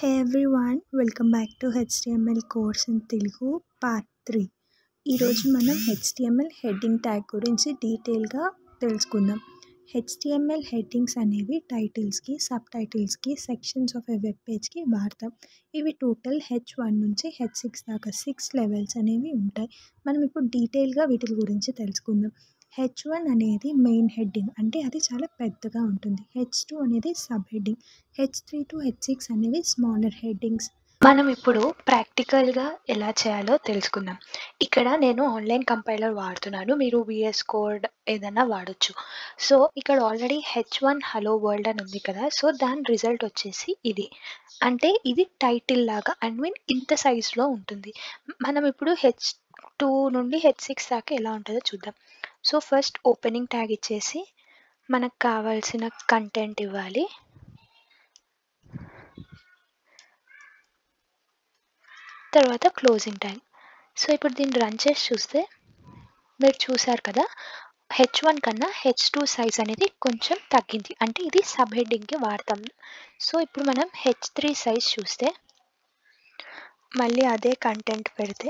Hey everyone, welcome back to HTML course in Telugu part 3. ఈరోజు మనం HTML heading tag గురించి డీటెయిల్గా తెలుసుకుందాం. HTML హెడ్డింగ్స్ అనేవి టైటిల్స్కి, సబ్ టైటిల్స్కి, సెక్షన్స్ ఆఫ్ ఎ వెబ్ పేజ్కి వాడతాం. ఇవి టోటల్ H1 నుంచి H6 దాకా 6 లెవెల్స్ అనేవి ఉంటాయి. మనం ఇప్పుడు డీటెయిల్గా వీటి గురించి తెలుసుకుందాం. H1 అనేది మెయిన్ హెడ్డింగ్, అంటే అది చాలా పెద్దగా ఉంటుంది. H2 అనేది sub heading. H3 to H6 అనేవి స్మాలర్ హెడ్డింగ్స్. మనం ఇప్పుడు ప్రాక్టికల్గా ఎలా చేయాలో తెలుసుకుందాం. ఇక్కడ నేను ఆన్లైన్ కంపైలర్ వాడుతున్నాను. మీరు VS కోడ్ ఏదైనా వాడొచ్చు. సో ఇక్కడ ఆల్రెడీ H1 హలో వరల్డ్ అని ఉంది కదా. సో దాని రిజల్ట్ వచ్చేసి ఇది. అంటే ఇది టైటిల్ లాగా ఇంత సైజులో ఉంటుంది. మనం ఇప్పుడు H2 నుండి H6 దాకా ఎలా ఉంటుందో చూద్దాం. సో ఫస్ట్ ఓపెనింగ్ ట్యాగ్ ఇచ్చేసి మనకు కావాల్సిన కంటెంట్ ఇవ్వాలి. తర్వాత క్లోజింగ్ ట్యాగ్. సో ఇప్పుడు దీన్ని రన్ చేసి చూస్తే మీరు చూసారు కదా, H1 కన్నా H2 సైజ్ అనేది కొంచెం తగ్గింది. అంటే ఇది సబ్ హెడ్డింగ్కి వాడతాం. సో ఇప్పుడు మనం H3 సైజ్ చూస్తే మళ్ళీ అదే కంటెంట్ పెడితే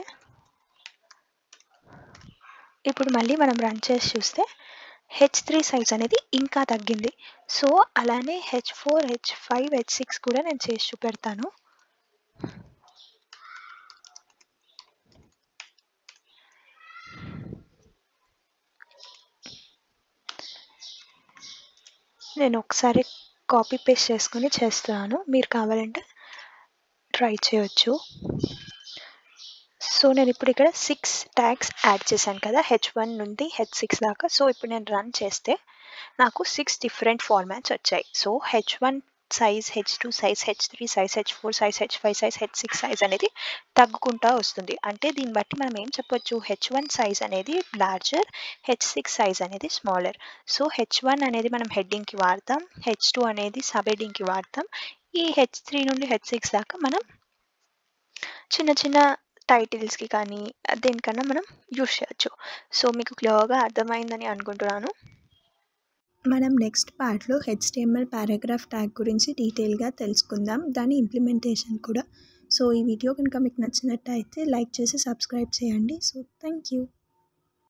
ఇప్పుడు మళ్ళీ మనం రన్ చేసి చూస్తే H3 సైజ్ అనేది ఇంకా తగ్గింది. సో అలానే H4, H5, H6 కూడా నేను చేసి చూపెడతాను. నేను ఒకసారి కాపీ పేస్ట్ చేసుకుని చేస్తున్నాను. మీరు కావాలంటే ట్రై చేయొచ్చు. సో నేను ఇప్పుడు ఇక్కడ 6 ట్యాగ్స్ యాడ్ చేశాను కదా, H1 నుండి H6 దాకా. సో ఇప్పుడు నేను రన్ చేస్తే నాకు 6 డిఫరెంట్ ఫార్మాట్స్ వచ్చాయి. So H1 size, H2 size, H3 size, H4 size, H5 size, H6 size అనేది తగ్గుకుంటూ వస్తుంది. అంటే దీన్ని బట్టి మనం ఏం చెప్పొచ్చు, H1 సైజ్ అనేది లార్జర్, H6 సైజ్ అనేది స్మాలర్. సో H1 అనేది మనం హెడ్డింగ్కి వాడతాం, H2 అనేది సబ్ హెడ్డింగ్కి వాడతాం. ఈ H3 నుండి H6 దాకా మనం చిన్న చిన్న టైటిల్స్కి కానీ దేనికన్నా మనం యూస్ చేయొచ్చు. సో మీకు క్లియర్గా అర్థమైందని అనుకుంటున్నాను. మనం నెక్స్ట్ పార్ట్లో HTML పారాగ్రాఫ్ ట్యాగ్ గురించి డీటెయిల్గా తెలుసుకుందాం, దాని ఇంప్లిమెంటేషన్ కూడా. సో ఈ వీడియో కనుక మీకు నచ్చినట్టయితే లైక్ చేసి సబ్స్క్రైబ్ చేయండి. So thank you.